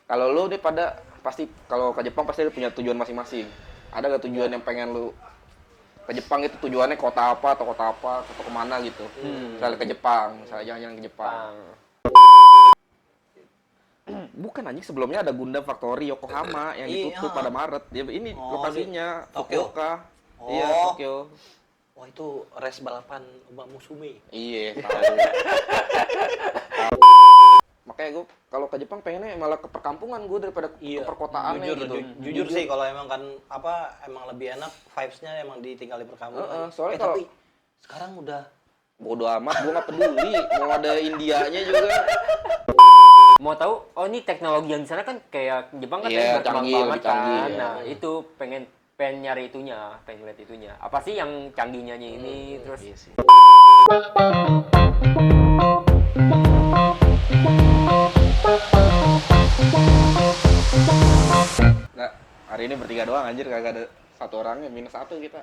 Kalau lu nih pada pasti kalau ke Jepang pasti lu punya tujuan masing-masing. Ada gak tujuan yang pengen lu ke Jepang itu tujuannya kota apa atau kemana gitu? Misalnya ke Jepang, misalnya jalan-jalan ke Jepang. Bukan anjing, sebelumnya ada Gundam Factory Yokohama yang ditutup pada Maret. Ya, ini lokasinya Tokyo. Fukuoka. Oh. Iya, Tokyo. Wah, itu race balapan Mbak Musume. Iya, tahu. Makanya gue kalau ke Jepang pengennya malah ke perkampungan gue daripada ke perkotaannya gitu. Jujur sih kalau emang kan emang lebih enak vibes-nya emang ditinggal di perkampungan. Soalnya kalau tapi sekarang udah bodo amat, gue nggak peduli. Mau ada Indianya juga. Mau tahu, oh ini teknologi yang di sana kan kayak Jepang kan Iya, berkembang canggih, banget lebih canggih, kan. ya. Nah, itu pengen nyari itunya, pengen lihat itunya. Apa sih yang canggihnya ini terus Iya sih. Nah, hari ini bertiga doang anjir, kagak ada satu orangnya, -1 kita.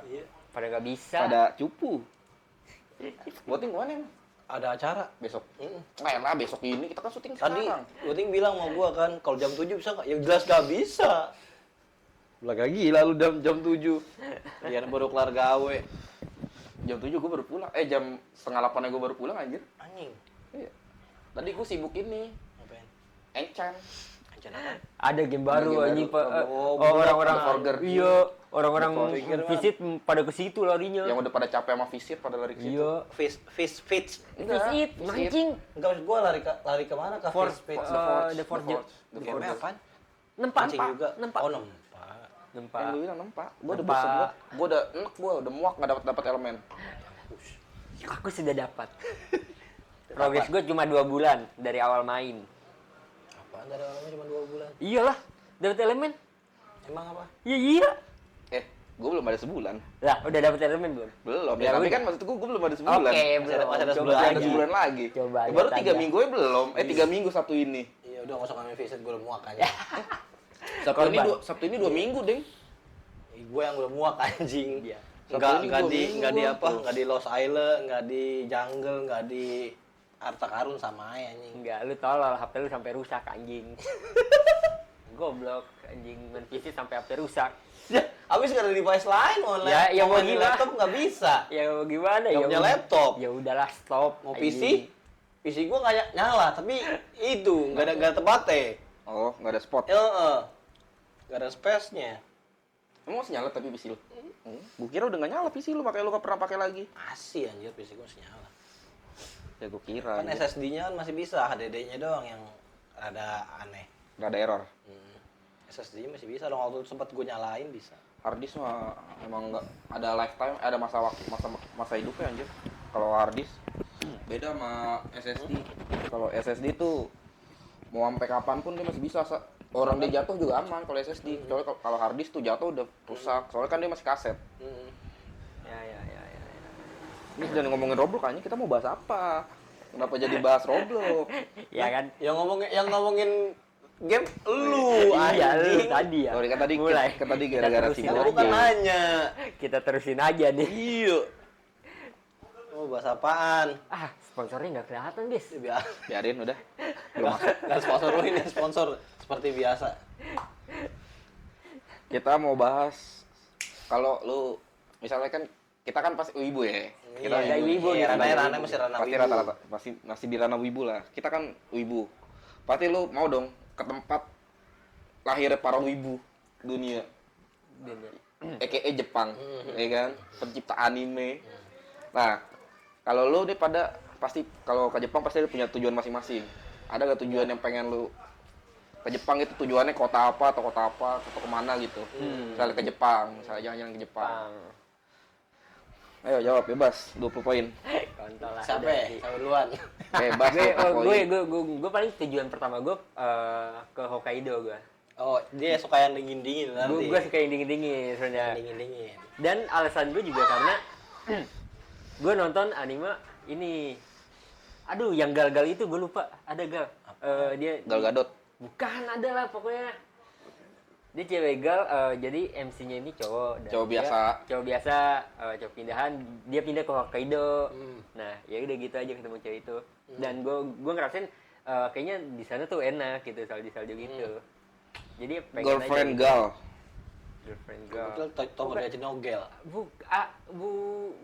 pada nggak bisa. Pada cupu. Voting kemana emang? ada acara. Besok. Nggak lah, besok ini kita kan syuting Tadi sekarang. Goting bilang sama gua kan, kalau jam 7 bisa nggak? Ya jelas nggak bisa. Belakang gila lu jam 7. Dia baru kelar gawe. Jam 7 gue baru pulang. Jam setengah 8 gue baru pulang anjir. Anjing. Iya. Tadi gue sibuk ini. Ngapain? Enchant. Anjing apa? Ada game baru game anjing baru. Pak. Oh, Orang-orang burger. iya, orang-orang Burger, visit pada ke situ larinya. Yang udah pada capek sama visit pada lari ke situ. Iya. Fish. Enggak, Visit, mancing. Enggak, maksud gua lari kemana? Ke Force, Fish. The Forge. Game apaan? Nempak, Mancing juga. nempak. Oh, nempak. Nempak. Yang gue bilang nempak. Gue udah Nempak. bosen banget. Gue udah enek, gue udah muak nggak dapat elemen. Aku sudah dapat. Progres gue cuma 2 bulan dari awal main. Apaan dari awalnya cuma 2 bulan? Iyalah, dapat elemen. Emang apa? Iya. Gue belum ada sebulan. Lah, udah dapat elemen belum? Belum. Ya Ya, tapi udah. kan maksud gue belum ada sebulan. Oke, Masih belum. ada Coba sebulan Ada lagi. sebulan lagi. Coba Ya, baru lihat 3 aja. minggu belum. 3 minggu Sabtu ini. Iya, udah nggak usah kami visit, gua udah muak aja. Sabtu ini 2 minggu, Ding. Gue yang udah muak anjing. Iya. Enggak Sabtu ini enggak gua di bingung enggak di gua. apa? Enggak di Lost Island, enggak di Jungle, enggak di Harta Karun sama aja anjing. Enggak, lu tolol, HP lu sampai rusak anjing. Goblok, anjing main PC sampai HP rusak. Habis enggak ada device lain online. Ya mau main di gimana? laptop enggak bisa. Ya gimana Nggak ya? punya laptop. Ya udahlah, stop. Mau anjing. PC gua enggak nyala, tapi itu enggak ada tempatnya. Oh, nggak ada spot. Heeh. Enggak ada space-nya. Emang masih nyala tapi PC lu? Gue kira udah nggak nyala PC lu, makanya lu nggak pernah pakai lagi. Masih anjir PC gua masih nyala. Ya gue kira. Kan SSD-nya kan masih bisa, HDD-nya doang yang rada aneh. Nggak ada error. SSD-nya masih bisa dong, waktu sempat gue nyalain bisa. Harddisk mah emang nggak ada lifetime, ada masa hidupnya anjir. Kalau harddisk beda sama SSD. Kalau SSD tuh mau sampai kapanpun dia masih bisa. Orang dia jatuh juga aman kalau SSD. Soalnya kalau harddisk tuh jatuh udah rusak. Soalnya kan dia masih kaset. Ya. Ini jangan ngomongin Roblox kayaknya kita mau bahas apa? Kenapa jadi bahas Roblox? Ya kan? Yang ngomongin game lu Iya, lu anjing. tadi ya. Sorry, kan tadi Mulai. gara-gara Kita si terusin Kan Gojek. bukan nanya. Kita terusin aja nih. Iya. Mau bahas apaan? Sponsornya nggak kelihatan, guys. Biarin udah. Belum masuk. Nggak sponsor lu ini sponsor seperti biasa. Kita mau bahas kalau lu misalnya kan kita kan pasti wibu ya. Kita Iya, wibu Iya, gitu. ranah masih ranah pasti wibu. rata-rata masih di ranah wibu lah. Kita kan wibu. Pasti lu mau dong ke tempat lahirnya para wibu dunia. EKE Jepang, ya kan? Pencipta anime. Nah, kalau lu nih pada pasti kalau ke Jepang pasti lu punya tujuan masing-masing. Ada gak tujuan yang pengen lu ke Jepang itu tujuannya kota apa atau kemana gitu? Misalnya ke Jepang, misalnya jalan-jalan ke Jepang. Ayo jawab bebas 20 poin. Kontol lah. Siapa ya? Siapa duluan? Bebas 20 poin. Gue paling tujuan pertama gue ke Hokkaido gue. Oh, dia suka yang dingin-dingin nanti. Gue suka yang dingin-dingin sebenarnya. Dingin-dingin. Dan alasan gue juga karena gue nonton anime ini. Aduh, yang gal-gal itu gue lupa. Ada gal. Dia Gal Gadot. bukan ada lah pokoknya. Dia cewek gal, jadi MC-nya ini cowok. Dan Cowok dia- biasa. Cowok biasa, cowok pindahan. Dia pindah ke Hokkaido. Nah, ya udah gitu aja ketemu cewek itu. Dan gue ngerasain kayaknya di sana tuh enak gitu salju gitu. Jadi pengen Girlfriend aja, gal. girlfriend Betul, girl. Tomodachi no Gel.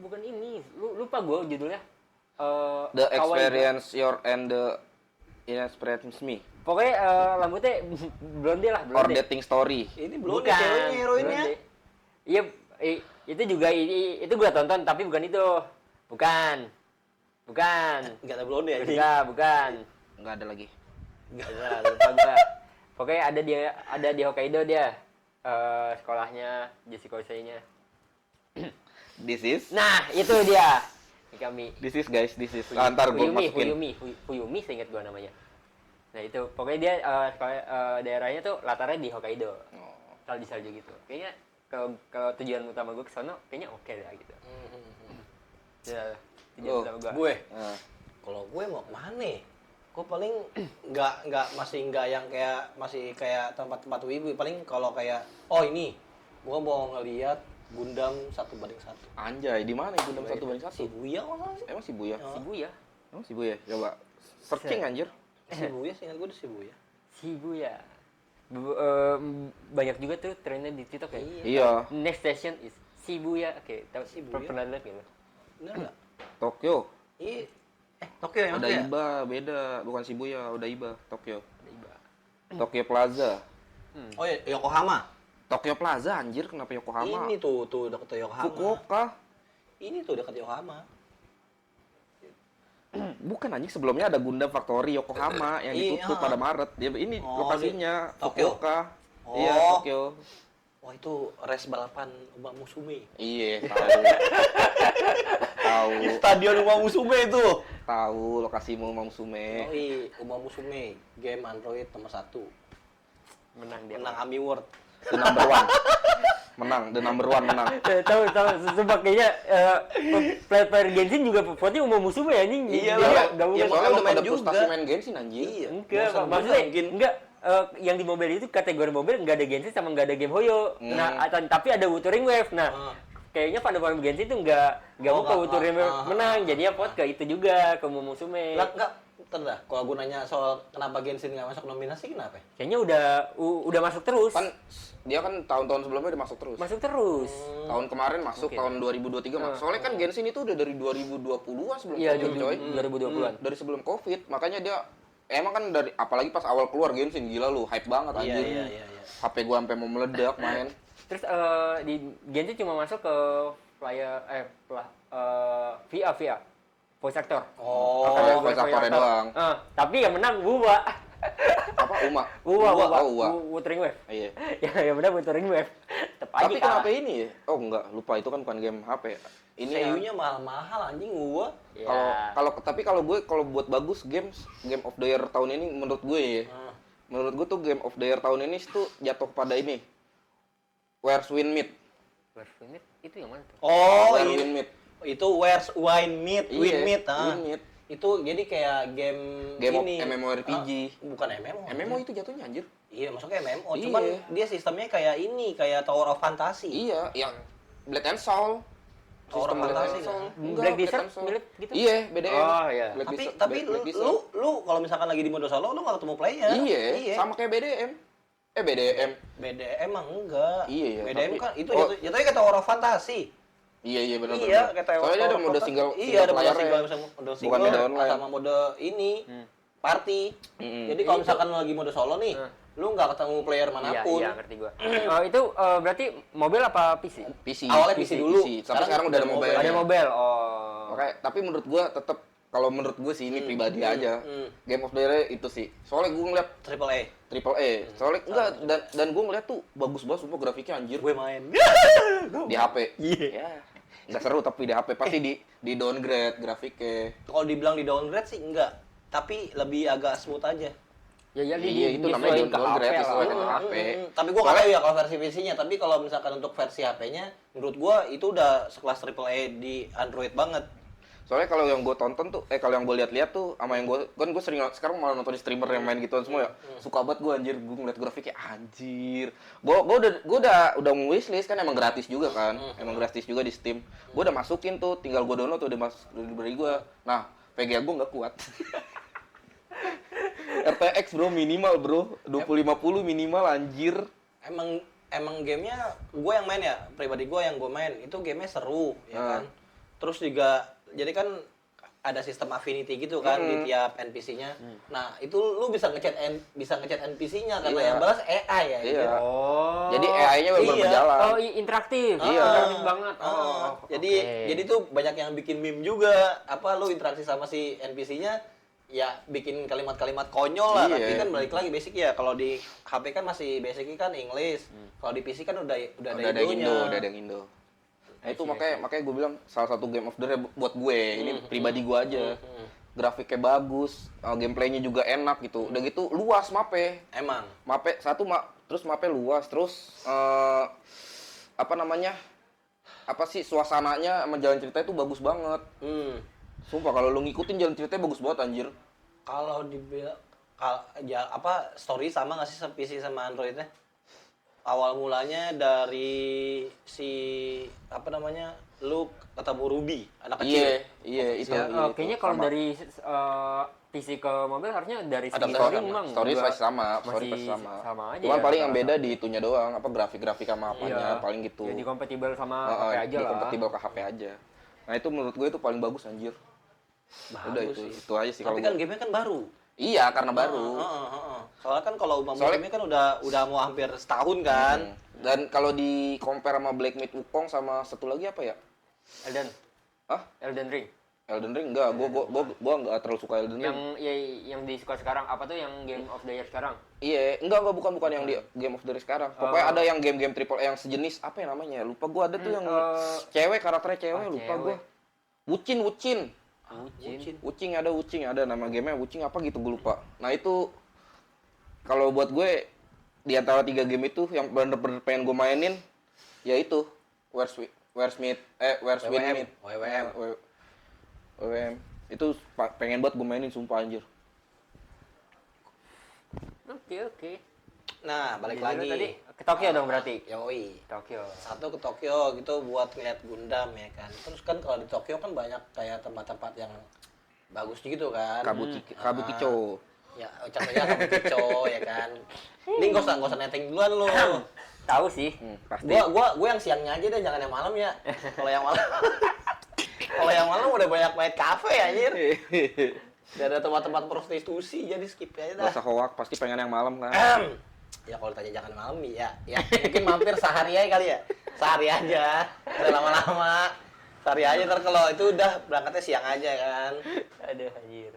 Bukan ini. Lupa gue judulnya. The Kawaii experience your and the inexperience me. Pokoknya rambutnya blonde lah, Or blonde. dating story. Ini belum nih ceweknya heroinnya. blonde. Iya, itu juga itu gua tonton tapi bukan itu. Bukan. Enggak ada blonde ya. Bukan. Nggak ada lagi. Lupa gua. Pokoknya ada di Hokkaido dia. Sekolahnya Jessica Kosei-nya. This is. Nah, itu dia. Kami. This is guys, this is. Ntar gue masukin. Huyumi seingat gua namanya. Nah, itu pokoknya dia daerahnya tuh latarnya di Hokkaido. Salju gitu. Kayaknya kalau tujuan utama gue ke sono kayaknya oke lah gitu. Ya, tujuan utama gue. Gue. Nah, Kalau gue mau kemana? Gue paling masih kayak tempat-tempat wibu. Paling kalau kayak ini, gue mau ngeliat Gundam 1:1. anjay, di mana Gundam 1:1? Shibuya mana sih? Emang Shibuya? Shibuya. Emang Shibuya? Coba searching anjir. Shibuya, seingat gue di Shibuya. Shibuya. Banyak juga tuh trennya di TikTok ya. Iya. Next station is Shibuya. Oke, tahu Shibuya. pernah lihat gitu? Enggak. Tokyo. Iya. Tokyo ya Udah maksudnya? Iba, beda. Bukan Shibuya, udah Iba. Tokyo. Iba. Tokyo Plaza. Oh ya, Yokohama. Tokyo Plaza anjir, kenapa Yokohama? Ini tuh dekat Yokohama. Fukuoka. Ini tuh dekat Yokohama. Bukan anjing, sebelumnya ada Gundam Factory Yokohama yang Iya. ditutup pada Maret. Ya, ini lokasinya di Tokyo. Fukuoka. Oh. Iya, Tokyo. Wah, itu race balapan Uma Musume. Iya, tahu. Tahu. Stadion Uma Musume itu. Tahu lokasimu Mamsume. Uma Musume, game Android nomor 1. Menang dia. Menang AMI Award. The number one. Menang, the number one menang. Tahu sumpah kayaknya player Genshin juga vote-nya umum musuh ya anjing. Iya Dia lah. nggak Iya, mungkin. makanya udah main pada juga. frustasi main Genshin anjir. Iya. Enggak, Bosan maksudnya mungkin. enggak yang di mobile itu kategori mobile enggak ada Genshin sama enggak ada game Hoyo. Nah, tapi ada Wuthering Wave. Nah, kayaknya pada Genshin itu enggak mau ke Wuthering Wave menang. Jadinya vote ke itu juga ke Musume. Lah, enggak. Bentar dah, kalau gue nanya soal kenapa Genshin nggak masuk nominasi, kenapa? Kayaknya udah masuk terus. Kan dia kan tahun-tahun sebelumnya udah masuk terus. Masuk terus. Tahun kemarin masuk, Oke. tahun 2023 masuk. Soalnya kan Genshin itu udah dari 2020-an sebelum Iya, Covid, coy. 2020-an. Dari sebelum Covid, makanya dia emang kan dari apalagi pas awal keluar Genshin gila lu, hype banget anjir. Iya. HP gua sampai mau meledak main. Terus di Genshin cuma masuk ke VA voice actor. Oh, Makanya voice actor-nya doang. Tapi yang menang Wuwa. Apa Uma? Wuwa. Oh, Uwa. Wuthering Wave. Iya. yang menang Wuthering Wave. Tetep aja Tapi kalah. kenapa ini ya? Oh enggak, lupa itu kan bukan game HP. Ini yang Seiyunya mahal-mahal anjing gua. Ya. kalau gue buat bagus game of the year tahun ini menurut gue ya. Menurut gue tuh game of the year tahun ini tuh jatuh pada ini. Where's Wind Meet? Where's Wind Meet? Itu yang mana tuh? Oh, Where ini Wind Meet. itu Where's Wine Meet, Iya, Win Meet, Wind Meet. Itu jadi kayak game Game of ini. MMORPG. Bukan MMO. MMO itu jatuhnya anjir. Iya, masuknya MMO. Iya. Cuman dia sistemnya kayak ini, kayak Tower of Fantasy. Iya, yang Blade and Soul. Tower of Sistem Blade Fantasy and Soul. kan? Enggak, Black Blade Desert and Soul. mirip gitu? Iya, BDM. Oh, iya. Black Tapi Desert- tapi Black Desert. lu kalau misalkan lagi di mode solo lu nggak ketemu player. Iya, sama kayak BDM. BDM. BDM emang enggak. Iya, iya, BDM tapi- kan itu Oh. jatuhnya kayak Tower of Fantasy. Iya, benar. Iya, kayak Tower Soalnya dia ada of mode Fantasy. single. Iya, ada mode player-nya. single, mode single. Bukan mode online. Sama mode ini. Party. Jadi kalau misalkan lu lagi mode solo nih, lu nggak ketemu player manapun. Iya, ngerti gua. Itu berarti mobil apa PC? PC. Awalnya PC dulu. Tapi sekarang udah ada mobile. Ada mobile. Oh. Oke, tapi menurut gua tetap kalau menurut gue sih ini pribadi aja. Game of the Year itu sih. Soalnya gue ngeliat Triple A. Triple A. Soalnya enggak dan gue ngeliat tuh bagus banget sumpah grafiknya anjir. Gue main. Di HP. Iya. Ya. Enggak seru tapi di HP pasti di downgrade grafiknya. Kalau dibilang di downgrade sih enggak, tapi lebih agak smooth aja. Ya Iya, itu namanya disesuaiin ke downgrade, HP disesuaikan lah. ke HP. Tapi gua nggak tahu ya kalau versi PC-nya, tapi kalau misalkan untuk versi HP-nya, menurut gua itu udah sekelas Triple A di Android banget. Soalnya kalau yang gue tonton tuh, kalau yang gue lihat-lihat tuh, sama yang gue sering sekarang malah nonton streamer yang main gituan semua ya, suka banget gue anjir, gue ngeliat grafiknya anjir. Gue udah wishlist kan emang gratis juga kan, emang gratis juga di Steam. Gue udah masukin tuh, tinggal gue download tuh udah dari gue. Nah, VGA gue nggak kuat. RTX bro minimal bro 2050 minimal anjir. Emang gamenya gue yang main ya, pribadi gue yang gue main itu gamenya seru ya kan. Terus juga jadi kan ada sistem affinity gitu kan di tiap NPC-nya. Nah, itu lu bisa ngechat NPC-nya karena yang balas AI ya. Iya. Gitu. Oh. Jadi AI-nya benar Iya. berjalan. Oh, interaktif. Iya. Interaktif banget. Jadi tuh banyak yang bikin meme juga. Apa lu interaksi sama si NPC-nya ya bikin kalimat-kalimat konyol lah, Iya. tapi kan balik lagi basic ya. Kalau di HP kan masih basicnya kan English. Kalau di PC kan udah ada Indonya. Udah ada yang Indo. Nah itu makanya gue bilang salah satu game of the year buat gue. Ini pribadi gue aja. Grafiknya bagus, gameplaynya juga enak gitu. Udah gitu luas mapnya. Emang. Terus mapnya luas, terus apa namanya? Apa sih suasananya sama jalan cerita itu bagus banget. Sumpah kalau lu ngikutin jalan ceritanya bagus banget anjir. Kalau dibilang story sama nggak sih PC sama Androidnya? Awal mulanya dari si lu ketemu Ruby, anak kecil. Iya itu. Kayaknya kalau sama. dari PC ke mobil harusnya dari segi Adaptasi story sama. memang Story juga pasti sama, story masih pasti sama. sama aja Cuman ya, paling yang rata-rata. beda di itunya doang, apa grafik-grafik sama apanya, paling gitu. Jadi kompatibel sama HP aja lah. Kompatibel ke HP aja. Nah itu menurut gue itu paling bagus anjir. Udah Bagus sih. itu aja sih kalau Tapi kan gue. gamenya kan baru. Iya karena baru. Soalnya kan kalau Soalnya- gamenya kan udah mau hampir setahun kan. Dan kalau di compare sama Black Myth Wukong sama satu lagi apa ya? Elden Ring. Elden Ring enggak, gua enggak terlalu suka Elden Ring. Yang disuka sekarang apa tuh yang Game of the Year sekarang? Iya, enggak bukan yang di Game of the Year sekarang. Pokoknya ada yang game-game triple yang sejenis apa ya namanya? Lupa gua ada tuh yang cewek karakternya cewek lupa cewek. gua. Wucin. Wucin. Wucing ada nama gamenya Wucing apa gitu gue lupa. Nah itu kalau buat gue di antara 3 game itu yang bener-bener pengen gue mainin yaitu Where's Wind Meet WWM itu pengen buat gue mainin sumpah anjir. Oke. Nah, balik Jadi lagi. tadi ke Tokyo dong berarti. Yoi. Tokyo. Satu ke Tokyo gitu buat ngeliat Gundam ya kan. Terus kan kalau di Tokyo kan banyak kayak tempat-tempat yang bagus gitu kan. Kabukicho. Ya, contohnya Kabukicho ya kan. Ini nggak usah netting duluan lo. Tahu sih. Pasti. Gua yang siangnya aja deh, jangan yang malam ya. Kalau yang malam Kalau yang malam udah banyak main kafe anjir. Udah ada tempat-tempat prostitusi jadi skip aja dah. Gak usah hoak, pasti pengen yang malam kan. Ya kalau ditanya jangan malam ya mungkin mampir sehari aja kali ya. Sehari aja. Udah lama-lama. Sehari aja ntar kalau itu udah berangkatnya siang aja kan. Aduh anjir.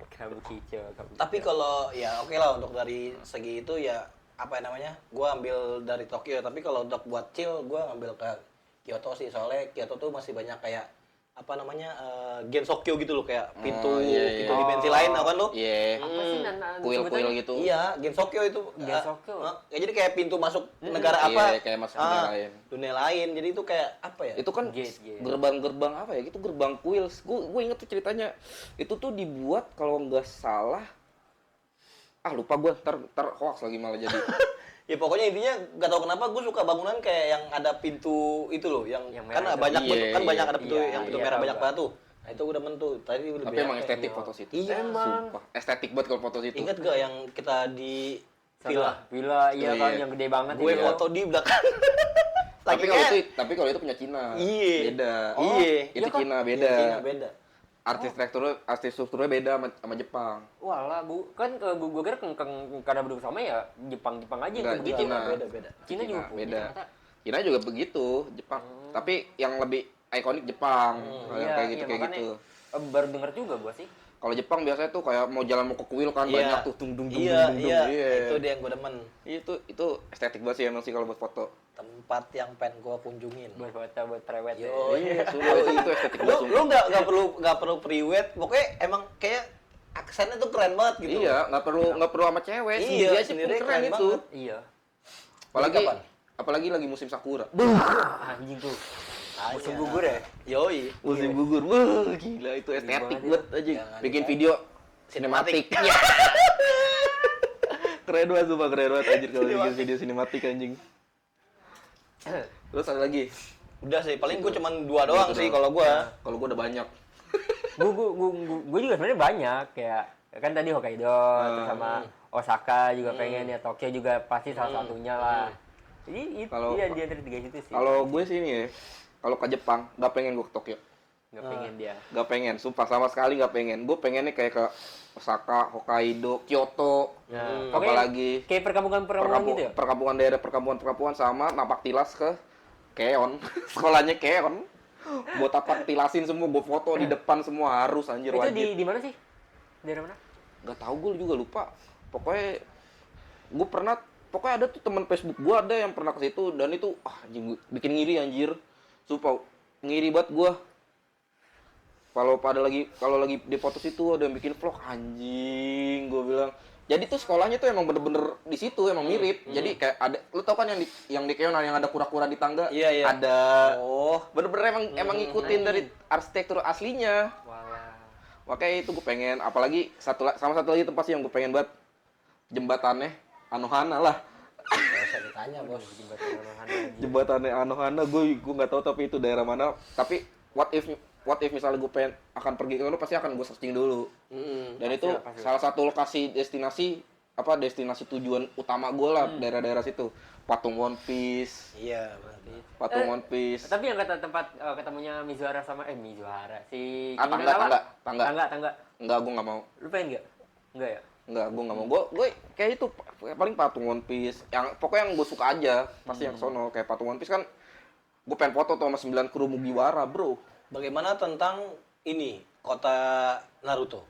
Kabukicho. Tapi kalau ya oke lah untuk dari segi itu ya apa namanya? Gua ambil dari Tokyo, tapi kalau untuk buat chill gua ngambil ke Kyoto sih. Soalnya Kyoto tuh masih banyak kayak apa namanya? Gensokyo gitu loh kayak pintu dimensi lain tau kan lu? Iya. Apa sih Kuil-kuil gitu. Iya, Gensokyo itu. Gensokyo. Ya jadi kayak pintu masuk negara Iya, apa? kayak masuk dunia lain. Dunia lain. Jadi itu kayak apa ya? Itu kan Gate. gerbang-gerbang apa ya? Itu gerbang kuil. Gue inget tuh ceritanya. Itu tuh dibuat kalau nggak salah. Lupa gue. Ntar hoax lagi malah jadi. Ya pokoknya intinya nggak tahu kenapa gue suka bangunan kayak yang ada pintu itu loh, yang kan merah itu. banyak Iya, bentuk, kan iya, banyak ada pintu iya, yang pintu iya, merah tahu banyak gua. banget tuh. Nah itu udah mentu. Tadi udah Tapi emang estetik foto situ. Iya. Sumpah. Estetik banget kalau foto situ. Ingat gak yang kita di villa? Villa iya Iya. kan yang gede banget Gue itu. foto di belakang. Tapi kalau itu punya Cina. Iya. Beda. Iya. Itu Iya kan? Cina beda. Cina beda. Arsitekturnya beda sama Jepang. Walah, kan gua kira karena berdua sama ya Jepang aja Enggak, yang begitu. Cina. Beda. Cina juga punya beda. ternyata. Cina juga begitu, Jepang. Tapi yang lebih ikonik Jepang. Kalau yang kayak gitu makanya, gitu. Baru denger juga gua sih. Kalau Jepang biasanya tuh kayak mau jalan mau ke kuil kan Iya. banyak tuh dung dung dung Iya, dung dung. iya. Itu dia yang gue demen. Itu estetik banget sih emang sih kalau buat foto. Tempat yang pengen gue kunjungin. Buat foto buat prewed. Yo, ya. Itu estetik banget. lu nggak perlu pre-wed, pokoknya emang kayak aksennya tuh keren banget gitu. Iya, nggak perlu sama cewek, Iya, sendiri aja pun sendiri keren keren itu. banget. Iya. Kapan? Apalagi lagi musim sakura. Anjing tuh. Tanya. Musim gugur ya? Yoi. Musim gugur. Wah, gila itu estetik banget aja. Jangan Bikin kan. video Sinematik. sinematik. Keren banget, sumpah keren banget anjir kalau bikin video sinematik anjing. Terus ada lagi? Udah sih, paling gue cuman 2 doang sih kalau gue. Kalau gua udah banyak. Gue juga sebenarnya banyak kayak kan tadi Hokkaido terus sama Osaka juga pengen ya, Tokyo juga pasti salah satunya lah. Jadi iya di antara 3 situ sih. Kalau gue sih ini ya, kalau ke Jepang nggak pengen gue ke Tokyo. Nggak pengen dia. Nggak pengen, sumpah sama sekali nggak pengen. Gue pengennya kayak ke Osaka, Hokkaido, Kyoto, apalagi kayak perkampungan gitu ya. perkampungan daerah perkampungan sama napak tilas ke Keon. Sekolahnya Keon. Gue tapak tilasin semua, gue foto di depan semua harus anjir Itu wajib. di mana sih? Daerah mana? Nggak tahu, gue juga lupa. Pokoknya gue pokoknya ada tuh teman Facebook gue ada yang pernah ke situ dan itu anjing, bikin ngiri anjir. Sumpah ngiri banget gue. Kalau lagi di foto situ ada yang bikin vlog anjing, gue bilang. Jadi tuh sekolahnya tuh emang bener-bener di situ emang mirip. Jadi kayak ada, lu tau kan yang di Keon yang ada kura-kura di tangga? Iya. Ada. Oh, bener-bener emang ngikutin dari arsitektur aslinya. Walah. Makanya itu gue pengen, apalagi satu lagi tempat sih yang gue pengen banget, jembatannya Anohana lah. Nggak usah ditanya, Bos. Jembatannya Anohana, gue nggak tahu tapi itu daerah mana. Tapi what if misalnya gue akan pergi ke sana, pasti akan gue searching dulu. Dan itu salah satu destinasi tujuan utama gue lah, daerah-daerah situ. Patung One Piece. Iya, berarti. Patung One Piece. Tapi yang kata tempat ketemunya Mizuhara sama Mizuhara si Tangga. Enggak, gue nggak mau. Lu pengen nggak? Enggak ya? Enggak, gue nggak mau. Gue kayak itu paling Patung One Piece. Pokoknya yang gue suka aja, pasti yang sono. Kayak Patung One Piece kan, gue pengen foto tuh sama 9 kru Mugiwara, bro. Bagaimana tentang ini kota Naruto?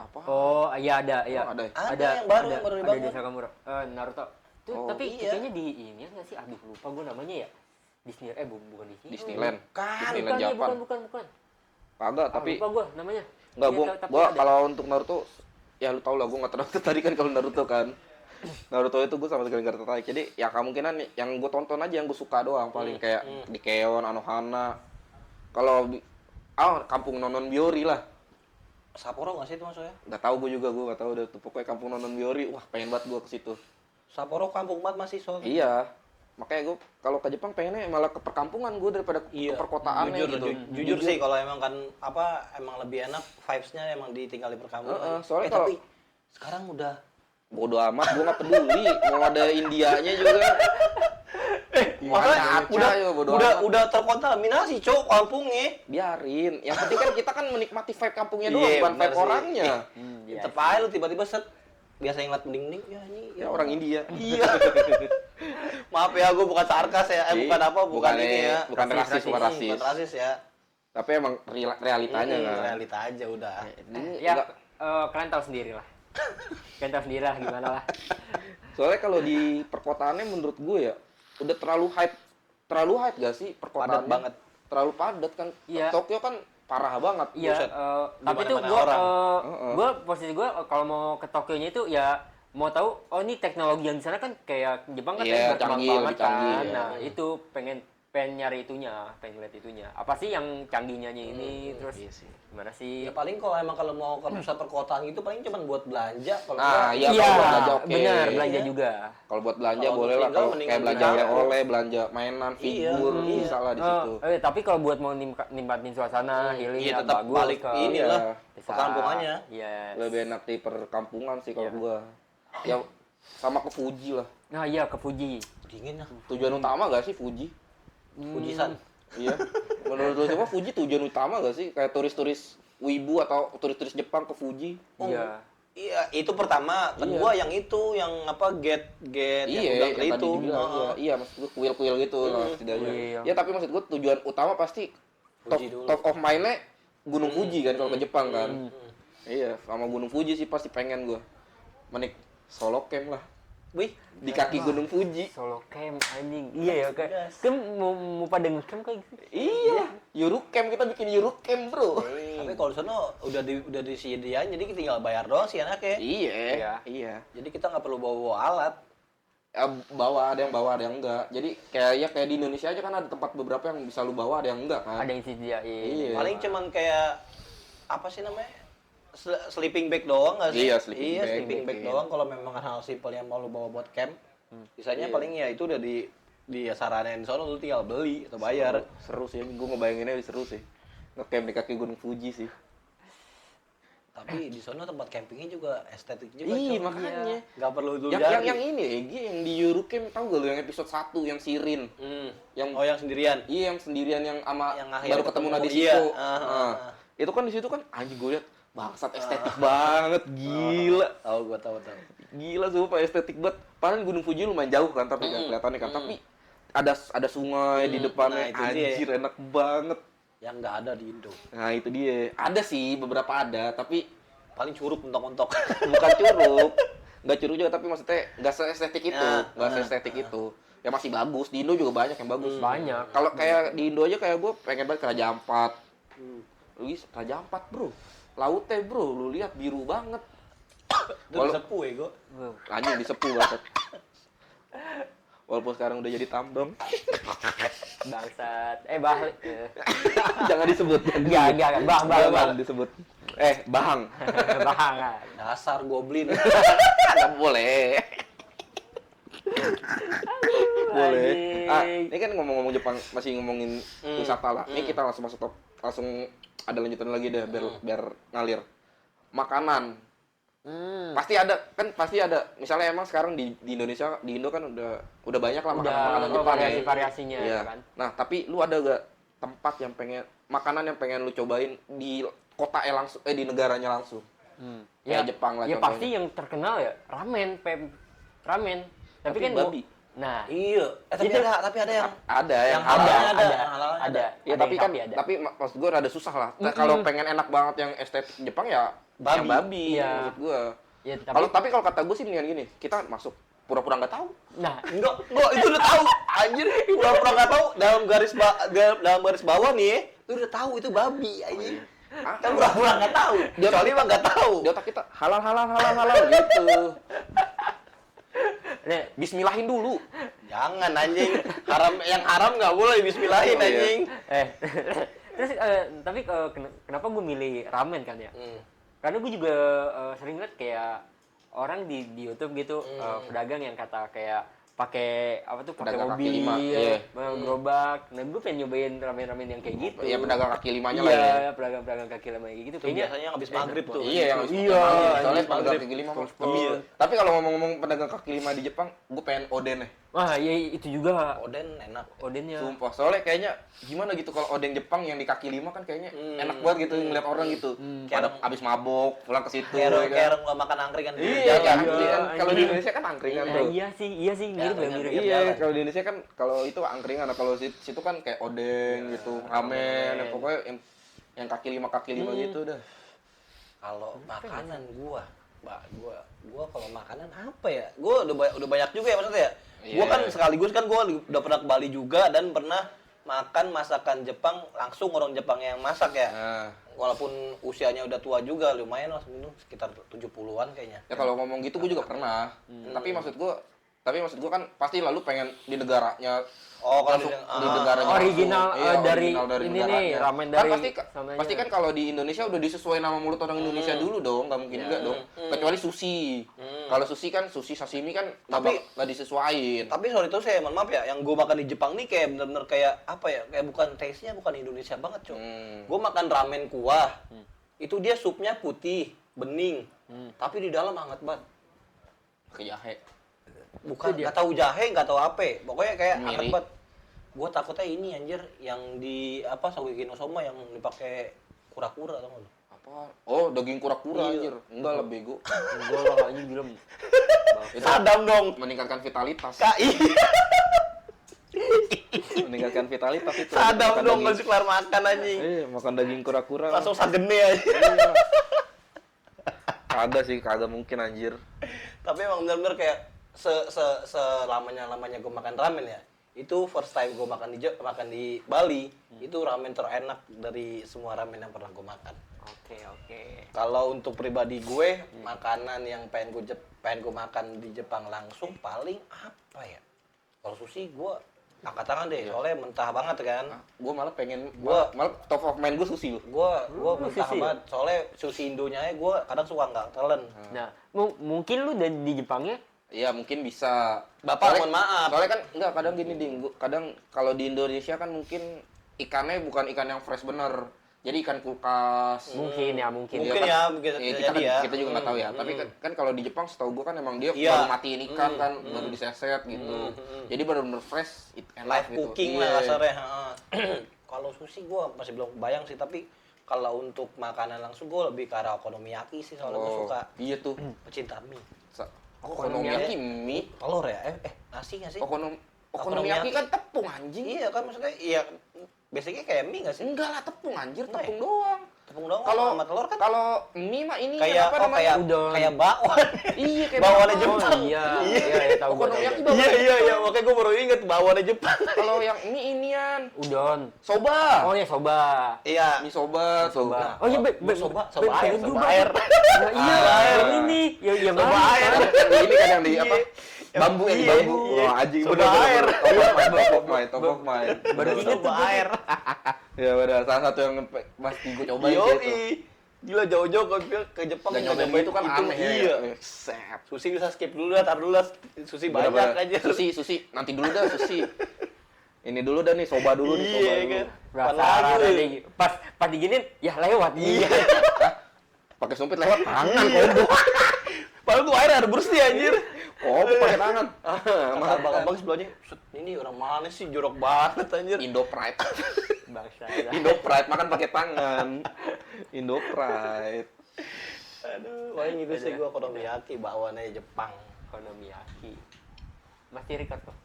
Apa? Oh, iya ada, iya. Oh, ada ya? Ada yang baru ada dibangun. di Sakamura. Naruto. Tuh, tapi iya. kayaknya di ini nggak sih? Aduh, lupa gue namanya ya. Disney bukan Disney. Disneyland. Bukan, Disneyland ya, Japan. bukan. Kagak, tapi Lupa gue namanya. enggak, Iya, tapi gua ada. kalau untuk Naruto ya lu tau lah, gue nggak terlalu tertarik kan kalau Naruto kan. Naruto itu gue sama sekali nggak tertarik. Jadi ya kemungkinan yang gue tonton aja yang gue suka doang paling kayak di Keon, Anohana. Kalau kampung Nonon Biori lah. Sapporo nggak sih itu maksudnya? Nggak tahu, gue nggak tahu deh tuh. Pokoknya kampung Nonon Biori, wah pengen banget gue ke situ. Sapporo kampung banget masih soalnya. Iya. Makanya gue kalau ke Jepang pengennya malah ke perkampungan gue daripada ke perkotaannya gitu. Jujur sih kalau emang kan emang lebih enak vibes-nya emang ditinggal di perkampungan. Soalnya tapi sekarang udah bodo amat, gue nggak peduli. Mau ada Indianya juga. udah terkontaminasi, Cok, kampungnya. Biarin. Yang penting kan kita kan menikmati vibe kampungnya doang, Iya, bukan bener vibe sih. orangnya. Tetep aja lu tiba-tiba set biasa ngeliat mending-mending ya ini Ya orang India. Iya. Maaf ya, gue bukan sarkas ya, bukan apa, bukan ini ya. Bukan rasis, bukan rasis. Bukan rasis ya. Tapi emang realitanya kan. Realita aja udah. Ya, kalian tahu sendiri lah. Kalian tahu sendiri lah gimana lah. Soalnya kalau di perkotaannya menurut gue ya udah terlalu hype gak sih perkotaannya? Padat banget. Terlalu padat kan. Iya. Tokyo kan parah banget. Iya, Buset. tapi tuh gue posisi gue kalau mau ke Tokyo-nya itu ya mau tahu ini teknologi yang di sana kan kayak Jepang kan Iya, berkembang canggih, banget lebih canggih, kan. ya. Nah, itu pengen nyari itunya, pengen lihat itunya. Apa sih yang canggihnya ini terus Iya sih. gimana sih? Ya paling kalau mau ke pusat perkotaan gitu paling cuma buat belanja kalau Iya, Iya, kalau buat belanja oke. benar, belanja juga. Kalau buat belanja Kalau boleh buat lah, tinggal kalau mendingan kayak belanja beli oleh-oleh, belanja mainan, figur, bisa lah di situ. Tapi kalau buat mau nikmatin suasana, healing iya, ya tetap bagus balik ke inilah desa. perkampungannya. Yes. Lebih enak di perkampungan sih kalau Iya. gua. Ya sama ke Fuji lah. Nah, iya ke Fuji. Dingin lah. Tujuan utama gak sih Fuji? Fujisan. Iya. Menurut lu coba Fuji tujuan utama gak sih? Kayak turis-turis wibu atau turis-turis Jepang ke Fuji? Iya. Iya, itu pertama. Kedua yang itu, yang gate Iya, yang yang tadi itu. dibilang, iya, maksud gua kuil-kuil gitu lah setidaknya. Iya. Ya tapi maksud gua tujuan utama pasti Fuji dulu. top of mind-nya Gunung Fuji kan kalau ke Jepang kan. Iya, sama Gunung Fuji sih pasti pengen gua. Solo camp lah. Wih, Di kaki Gunung Fuji. Solo camp anjing. Iya ya kayak kan mau pada ngecamp kayak gitu. Iya, Euro camp, kita bikin Euro camp, Bro. tapi kalau di sana udah disediain jadi kita tinggal bayar doang sih anaknya. Iya. Jadi kita nggak perlu bawa alat. Ada yang bawa, ada yang enggak. Jadi kayak di Indonesia aja kan ada tempat beberapa yang bisa lu bawa, ada yang enggak kan. Ada yang sediain. Iya. Paling cuman kayak apa sih namanya? Sleeping bag doang nggak sih? Iya, sleeping bag. bag doang kalau memang hal simpel yang mau lu bawa buat camp. Sisanya paling ya itu udah di saranin sono lu tinggal beli atau bayar. Seru sih, gue ngebayanginnya seru sih. Ngecamp di kaki Gunung Fuji sih. Tapi di sana tempat campingnya juga estetik juga. Ih, Cok. makanya. Nggak perlu dulu Yang ini Egi, yang di Eurocamp tahu gak lu yang episode 1 yang Sirin. Yang yang sendirian. iya yang sendirian yang sama Yang akhirnya baru ketemu ketemu, Nadeshiko. iya. Nah, itu kan di situ kan anjing gue liat bangsat estetik banget, gila. Gua tahu. Gila sumpah estetik banget. Padahal Gunung Fuji lumayan jauh kan tapi kan kelihatannya kan. Tapi ada sungai di depannya, nah, itu dia. anjir enak banget. Yang nggak ada di Indo. Nah itu dia. Ada sih beberapa ada tapi Paling curug mentok-mentok. bukan curug. Nggak curug juga tapi maksudnya nggak se-estetik itu. Ya, Nggak se-estetik itu. Ya masih bagus. Di Indo juga banyak yang bagus. Banyak. Kalau kayak di Indo aja kayak gue pengen banget ke Raja Ampat. Luis, Raja Ampat bro. Lautnya bro, lu lihat biru banget. Itu sepuh ya gua. Anjing disepuh banget. Walaupun sekarang udah jadi tambang. Bangsat. Jangan disebut. Enggak. Jangan disebut. Bahang. Bahangan. Dasar goblin. Nggak boleh. Boleh. Anjing. Ini kan ngomong-ngomong Jepang, masih ngomongin wisata lah. Ini kita langsung langsung ada lanjutan lagi deh biar ngalir. Makanan. Pasti ada. Misalnya emang sekarang di Indonesia, di Indo kan udah banyak lah makanan Jepang ya. Variasinya Iya. kan. Nah, tapi lu ada gak tempat yang makanan yang pengen lu cobain di kota langsung di negaranya langsung? Kayak Jepang lah Ya contohnya. pasti yang terkenal ya ramen. Tapi kan babi. Nah, Iya. Tapi ada yang Ada yang halalnya halal. ada. ada. Ya Ada tapi yang kan sapi ada. tapi maksud gue rada susah lah. Kalau pengen enak banget yang estetik Jepang ya yang babi Iya. maksud gue. Ya, Tapi kalau kata gue sih mendingan gini, kita masuk pura-pura nggak tahu. nah, Enggak, itu udah tahu. Anjir, pura-pura enggak tahu dalam garis bawah nih, lu udah tahu itu babi anjing. Kan pura-pura enggak tahu. Kecuali emang enggak tahu. Di otak kita halal gitu. nah, Bismillahin dulu. Jangan anjing. Yang haram enggak boleh bismillahin Oh, iya. anjing. terus tapi kenapa gue milih ramen kan ya? Karena gue juga sering lihat kayak orang di YouTube gitu pedagang yang kata kayak pakai apa tuh pakai Pedagang kaki mobil, lima, iya. gerobak. Nah, gue pengen nyobain ramen-ramen yang kayak gitu. Iya pedagang kaki limanya lah ya. Iya, pedagang kaki lima kayak gitu. Itu biasanya habis maghrib tuh. Iya, yang Iya, soalnya habis pedagang maghrib. kaki lima mah. Iya. Tapi kalau ngomong-ngomong pedagang kaki lima di Jepang, gue pengen oden nih. Wah, iya itu juga Oden enak. odennya. Sumpah, soalnya kayaknya gimana gitu kalau odeng Jepang yang di kaki lima kan kayaknya enak banget gitu ngeliat orang gitu. Pada abis mabok, pulang ke situ. ya kan. Kayak orang makan angkringan di Iya kan. Iya, Kalau di iya. Indonesia kan angkringan Nah, tuh. iya sih, mirip ya, mirip. Iya, jalan. kalau di Indonesia kan kalau itu angkringan, kalau situ kan kayak odeng gitu, ramen, yang pokoknya yang kaki lima gitu dah. Kalau makanan gua kalau makanan apa ya? Gua udah banyak juga ya maksudnya ya. Gua Iya. kan sekaligus kan gua udah pernah ke Bali juga dan pernah makan masakan Jepang langsung orang Jepang yang masak ya. Nah, Walaupun usianya udah tua juga lumayan lah sekitar 70-an kayaknya. ya kalau ngomong gitu gue juga pernah. Tapi maksud gue kan pasti lalu pengen di negaranya. Oh, kalau langsung di- di negaranya Original, langsung. Iya, dari original ini nih, negaranya. ramen Kan dari sananya. pasti kan kalau di Indonesia udah disesuaikan nama mulut orang Indonesia dulu dong, nggak mungkin enggak dong. Kecuali sushi. Kalau sushi kan sushi sashimi kan nggak disesuaiin. Tapi sorry tuh saya mohon maaf ya, yang gue makan di Jepang nih kayak bener-bener kayak apa ya? Kayak bukan taste-nya bukan Indonesia banget, Cok. Gue makan ramen kuah. Itu dia supnya putih, bening. Tapi di dalam hangat banget. Pakai jahe. Bukan, nggak tahu jahe, nggak tahu apa. Pokoknya kayak hangat Miri. banget. Gue takutnya ini anjir yang di apa Shokugeki no Soma yang dipakai kura-kura tau nggak lu? Apa? Oh, daging kura-kura Iya. anjir. Enggak lah bego. Gue lah anjing belum. Itu Sadam dong. meningkatkan vitalitas. Iya. Meningkatkan vitalitas itu. Sadam Makan dong daging. masih kelar makan anjing. Makan daging kura-kura. Langsung sagene aja. Iya. Kagak sih, kagak mungkin anjir. Tapi emang bener-bener kayak selamanya gue makan ramen ya. Itu first time gue makan di Bali, itu ramen terenak dari semua ramen yang pernah gue makan. Oke. Kalau untuk pribadi gue, makanan yang pengen gue makan di Jepang langsung paling apa ya? Kalau sushi gue angkat tangan deh, soalnya mentah banget kan. Gue malah pengen, malah top of mind gue sushi loh. Gue mentah sushi. banget, soalnya sushi Indonya aja gue kadang suka nggak telen. Nah, mungkin lu di Jepangnya Iya mungkin bisa. Bapak, Soalnya- mohon maaf. Soalnya kan enggak kadang gini ding, kadang kalau di Indonesia kan mungkin ikannya bukan ikan yang fresh bener. jadi ikan kulkas. Mungkin ya. Mungkin ya, mungkin kita jadi ya. kita juga nggak tahu ya. Tapi kan kalau di Jepang setahu gua kan emang dia Iya. baru matiin ikan kan, baru diseset gitu. Jadi benar-benar fresh, enak Live gitu. cooking Iya. lah kasarnya. Kalau sushi gue masih belum bayang sih, tapi kalau untuk makanan langsung gue lebih ke arah okonomiyaki sih, soalnya gue suka Iya tuh. pecinta mie. Okonomiyaki mie. Telur ya? Nasi nggak sih? Okonomiyaki kan tepung anjing. Iya kan, maksudnya iya basicnya kayak mie nggak sih? Enggak lah, tepung anjir, Enggak tepung ya? doang. Tepung doang Kalau sama telur kan kalau mie mah ini kayak apa namanya? Udon. kayak bakwan. Iya, kayak Bakwannya bakwan. Jepang. Iya, tahu gua. Okonomiyaki Tahu. bakwan. Makanya gue baru inget bakwannya Jepang. Kalau yang mie inian, Udon. soba. Oh ya soba. Iya. Mie soba, Soba. Oh iya, soba bener air, juga. soba air. Nah, iya, Air. yang ini. Ya Soba mana? air. Ini kan yang di apa? Bambu yang di Iya, bambu. iya. Wah, anjing Soba bener, air. Top of mind. Baru inget tuh Soba gua. air. Ya benar, salah satu yang pasti gue cobain sih itu. Gila jauh-jauh ke Jepang Dan nggak nyobain nyobain itu kan aneh ya. Iya. Set. Sushi bisa skip dulu lah, tar dulu lah. Sushi banyak Bener-bener. aja. Sushi, nanti dulu dah sushi. Ini dulu dah nih, soba dulu nih, soba Iya dulu. kan. Penasaran Apalagi. deh. Pas diginin, ya lewat. Iya. Hah? Pakai sumpit lewat tangan kombo. Padahal tuh air ada bersih anjir. Kombo pakai tangan. Kata abang-abang sebelahnya, "Set, ini orang mana sih jorok banget anjir." Indo Pride. Bangsa. Indo Pride makan pakai tangan. Indo Pride. Aduh, paling gitu sih gua okonomiyaki bakwannya Jepang. Okonomiyaki. Masih record kok.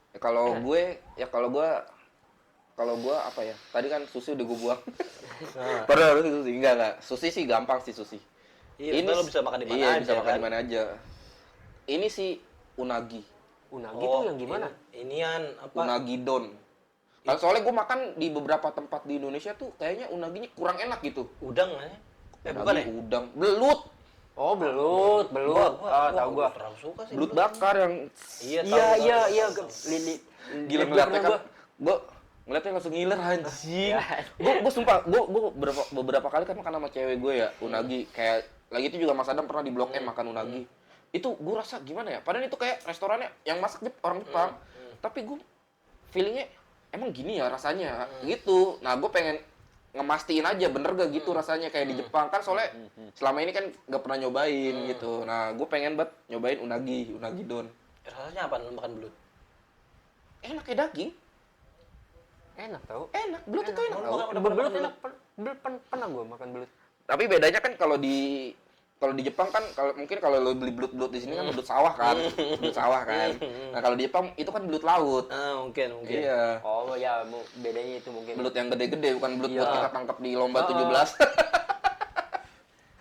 Ya, kalau gue apa ya? Tadi kan sushi udah gue buang. Padahal harus sushi enggak. Sushi sih gampang sih sushi. Iya, lo bisa makan di mana iya, aja. bisa makan kan? di mana aja. Ini sih unagi. Unagi tuh yang gimana? Inian apa? Unagi don. Kalau soalnya gue makan di beberapa tempat di Indonesia tuh kayaknya unaginya kurang enak gitu. Udang ya? Bukan Unagi ya? udang, belut. Oh, belut. Tahu gua. Terlalu suka sih. Belut bakar yang Iya, tahu. Iya. gila ngeliatnya kan. Gue ngeliatnya langsung ngiler anjing. Gue sumpah, gue beberapa kali kan makan sama cewek gue ya unagi. Kayak lagi itu juga Mas Adam pernah di Blok M makan unagi. Itu gue rasa gimana ya? Padahal itu kayak restorannya yang masak orang Jepang. Tapi gue feelingnya emang gini ya rasanya gitu. Nah gue pengen ngemastiin aja bener gak gitu rasanya kayak di Jepang kan soalnya selama ini kan gak pernah nyobain gitu. Nah gue pengen banget nyobain unagi don. Rasanya apa lu makan belut? Enak kayak daging. Enak tau. Enak, belut itu enak tau. Belut enak. Pernah gua makan belut. Tapi bedanya kan kalau di Jepang kan kalau lo beli belut di sini kan belut sawah kan. Belut sawah kan. Nah, kalau di Jepang itu kan belut laut. Mungkin. Iya. Oh ya, bedanya itu mungkin. Belut yang gede-gede bukan belut buat Iya. kita tangkap di lomba 17.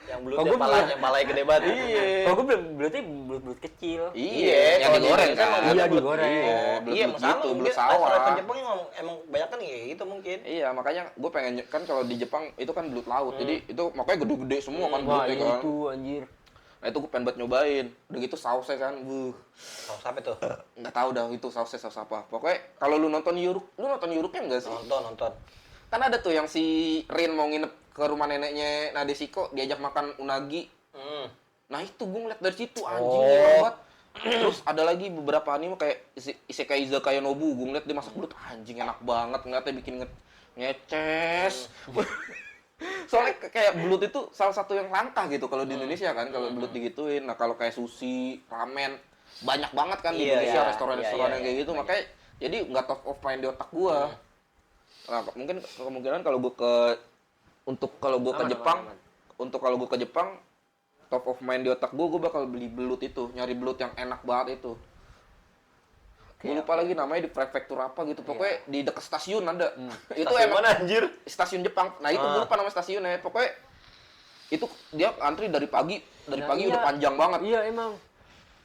Yang belut yang palanya gede banget. Iya. Kalau gua belutnya belut kecil. Iya, yang kalau digoreng di kan. Indonesia Iya, mah digoreng. Iya, Iya, belut sama gitu, mungkin belut sawah. restoran Jepang emang banyak kan kayak gitu mungkin. Iya, makanya gue pengen kan kalau di Jepang itu kan belut laut. Jadi itu makanya gede-gede semua kan Wah, belutnya kan. itu anjir. Nah, itu gue pengen banget nyobain. Udah gitu sausnya kan. Saus apa tuh? Nggak tahu dah itu sausnya saus apa. Pokoknya kalau lu nonton Yuruk-nya enggak sih? Nonton. Kan ada tuh yang si Rin mau nginep ke rumah neneknya Nadeshiko diajak makan unagi. Nah itu gue ngeliat dari situ anjing banget. Terus ada lagi beberapa anime kayak Isekai Izakaya Nobu, gue ngeliat dia masak belut anjing enak banget, ngeliatnya bikin ngeces. Soalnya kayak belut itu salah satu yang langka gitu kalau di Indonesia kan, kalau belut digituin. Nah kalau kayak sushi, ramen, banyak banget kan di Indonesia restoran-restoran yang kayak gitu, makanya jadi nggak top of mind di otak gua. Nah mungkin kemungkinan kalau gue ke Jepang, top of mind di otak gue bakal beli belut itu, nyari belut yang enak banget itu. Gue lupa lagi namanya di prefektur apa gitu, pokoknya di dekat stasiun ada. Itu Stasiun emang mana anjir? stasiun Jepang. Nah itu gue lupa nama stasiunnya, pokoknya itu dia antri dari pagi udah panjang banget. Iya emang.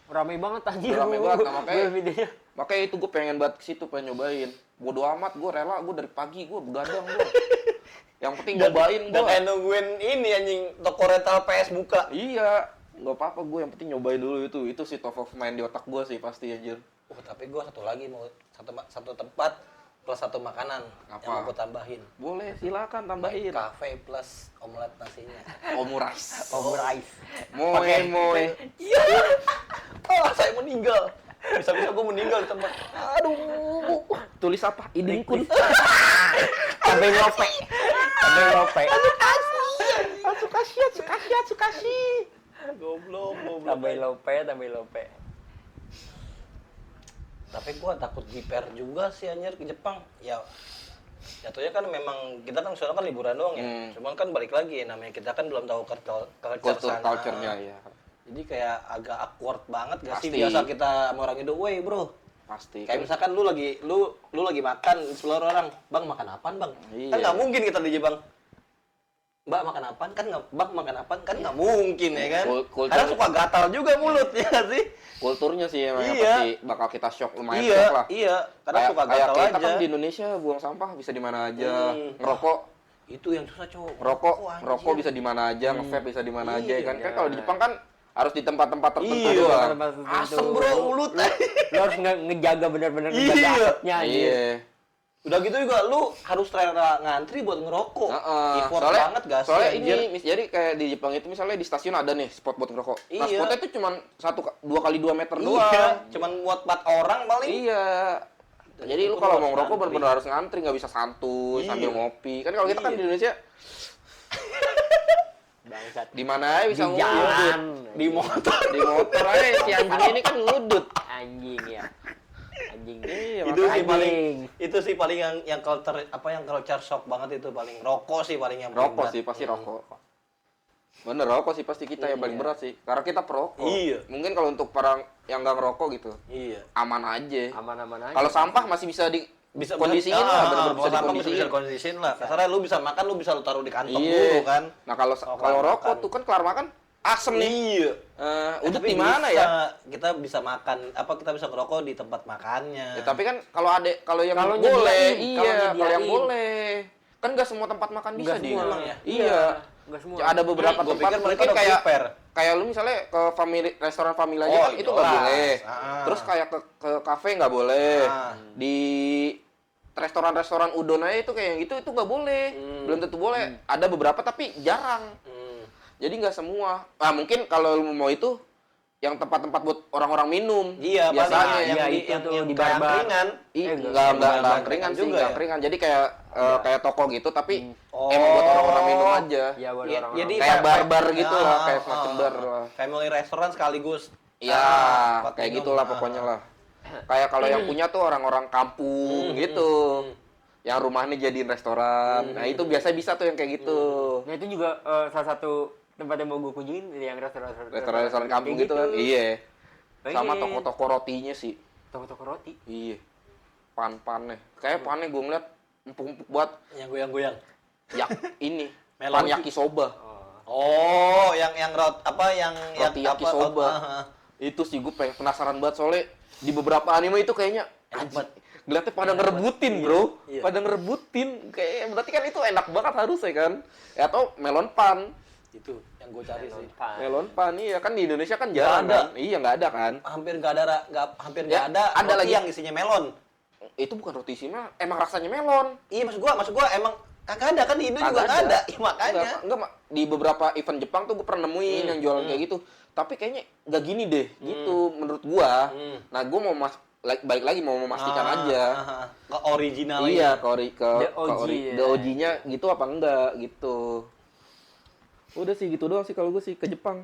Ramai banget anjir. Rame banget, nah, videonya. makanya itu gue pengen banget ke situ, pengen nyobain. Bodo amat, gue rela, gue dari pagi gue begadang gue. Yang penting nyobain gue. Dan kayak nungguin ini anjing toko rental PS buka. Iya, nggak apa-apa gue, yang penting nyobain dulu itu. Itu sih top of mind di otak gue sih pasti anjir. Tapi gue satu lagi mau satu tempat plus satu makanan Apa? yang mau gue tambahin. Boleh, silakan tambahin. Cafe plus omelet nasinya. Omurice. Omurice. Moe. Iya. Saya meninggal. Bisa-bisa gue meninggal di tempat. Aduh. Tulis apa? Idingkun. Sampai ngope. Tambah lope. Atsukashi. Goblok. Tambah lope. Tapi gua takut jiper juga sih anjir ke Jepang. Ya jatuhnya kan memang kita kan soalnya kan liburan doang ya. Cuman kan balik lagi namanya kita kan belum tahu Culture-nya ya. Jadi kayak agak awkward banget gak sih Pasti. biasa kita sama orang Indo, "Woi, Bro." Pasti. Kayak misalkan lu lagi makan seluruh orang, "Bang, makan apaan, Bang?" Iya. Kan nggak mungkin kita di Jepang. "Mbak, makan apaan?" Kan nggak, "Bang, makan apaan?" Kan nggak mungkin ya kan. Karena suka gatal juga mulut ya nggak sih. Kulturnya sih emang yang Iya. pasti bakal kita shock lumayan shock lah. Iya, karena Kayak suka kayak gatal kita aja. kan di Indonesia buang sampah bisa di mana aja. Ngerokok Itu yang susah, cowok. ngerokok bisa di mana aja, nge-vape bisa di mana aja Iya. kan. Kan kalau di Jepang kan harus di tempat-tempat tertentu Iya. doang. Tempat tertentu. Asem, Bro, mulut. Lu harus ngejaga benar-benar ngejaga Iya. asapnya anjir. Iya. Udah gitu juga lu harus rela ngantri buat ngerokok. Effort Soalnya, banget gak sih? soalnya anjir? ini, jadi kayak di Jepang itu misalnya di stasiun ada nih spot buat ngerokok. Nah, Iya. spotnya itu cuma 2 kali 2 meter Iya, doang. cuman buat 4 orang paling. Iya. Jadi itu lu kalau harus mau ngerokok ngantri. benar-benar harus ngantri, nggak bisa santuy Iya. sambil ngopi. Kan kalau kita kan Iya. di Indonesia Bangsat. di mana aja bisa Di ngudut. jalan. Di motor. Di motor aja si anjing ini kan ngudut. Anjing ya. Anjing. Iya, itu sih Anjing. paling yang culture shock banget itu paling rokok sih paling yang paling Rokok berat. sih pasti rokok. Bener rokok sih pasti kita yang paling berat sih. Karena kita perokok. Iya. Mungkin kalau untuk para yang nggak ngerokok gitu Iya. aman aja. Aman-aman aja. Kalau sampah masih bisa Bisa kondisiin lah, bener-bener bisa bisa dikondisiin. kondisiin lah. Kasarnya lu bisa makan, lu bisa lu taruh di kantong Iya. dulu kan. Nah kalau Oh, kalau kelar rokok makan. tuh kan kelar makan asem nih. Iya. Udut Tapi di mana bisa, ya? Kita bisa makan kita bisa ngerokok di tempat makannya. Ya, tapi kan kalau yang Kalau boleh, nyediain, iya, kalau kalau yang nyediain. boleh. Kan nggak semua tempat makan bisa Nggak di. semua emang ya? Iya. Enggak semua. Ada beberapa Gua tempat pikir mereka mungkin udah kayak prepare. kayak lu misalnya ke restoran family aja Oh, kan itu nggak jelas. boleh. Ah. Terus kayak ke kafe nggak boleh. Ah. Di restoran-restoran udon aja itu kayak gitu itu nggak boleh. Belum tentu boleh. Ada beberapa tapi jarang. Jadi nggak semua. Mungkin kalau lu mau itu yang tempat-tempat buat orang-orang minum. Iya, biasanya paling iya, yang itu tuh yang di kayak bar-bar. angkringan. Enggak angkringan sih, juga enggak ya? angkringan. Jadi kayak kayak toko gitu tapi Oh. emang buat orang-orang minum aja. Ya buat Iya, orang-orang. jadi Kayak bar-bar gitu lah, kayak ah, semacam ah, bar ah. lah. Family restaurant sekaligus. Iya, tempat kayak minum. gitulah Ah, pokoknya ah. lah. Kayak kalau yang punya tuh orang-orang kampung gitu. Yang rumahnya jadiin restoran. Nah, itu biasa bisa tuh yang kayak gitu. Nah itu juga salah satu tempat yang mau gue kunjungin yang Restoran kampung kayak gitu kan. Iya. Sama Pengen. toko-toko rotinya sih. Toko-toko roti. Iya. Pan-pannya. Kayak pannya gue ngeliat empuk-empuk buat Yang goyang-goyang. ini. Melon Pan yakisoba. Oh, yang Roti yakisoba. Itu sih gue penasaran banget soalnya di beberapa anime itu kayaknya Enak banget. ngeliatnya pada ngerebutin bro, Iya. pada ngerebutin kayak berarti kan itu enak banget harusnya kan, ya, atau melon pan, Itu yang gue cari sih. melon pan iya kan di Indonesia kan jarang ada. kan, iya nggak ada kan, Hampir nggak ada hampir Ya, nggak ada ada roti lagi. yang isinya melon. itu bukan roti sih mah, emang rasanya melon, Iya, maksud gua emang kagak ada kan di Indo juga nggak ada. Iya, makanya. enggak, di beberapa event Jepang tuh gue pernah nemuin yang jualan kayak gitu, tapi kayaknya nggak gini deh, gitu menurut gua, nah gua mau balik lagi mau memastikan aja. Ke original Iya, ke The OG, ya. the OG-nya gitu apa enggak gitu. Udah sih gitu doang sih kalau gue sih ke Jepang.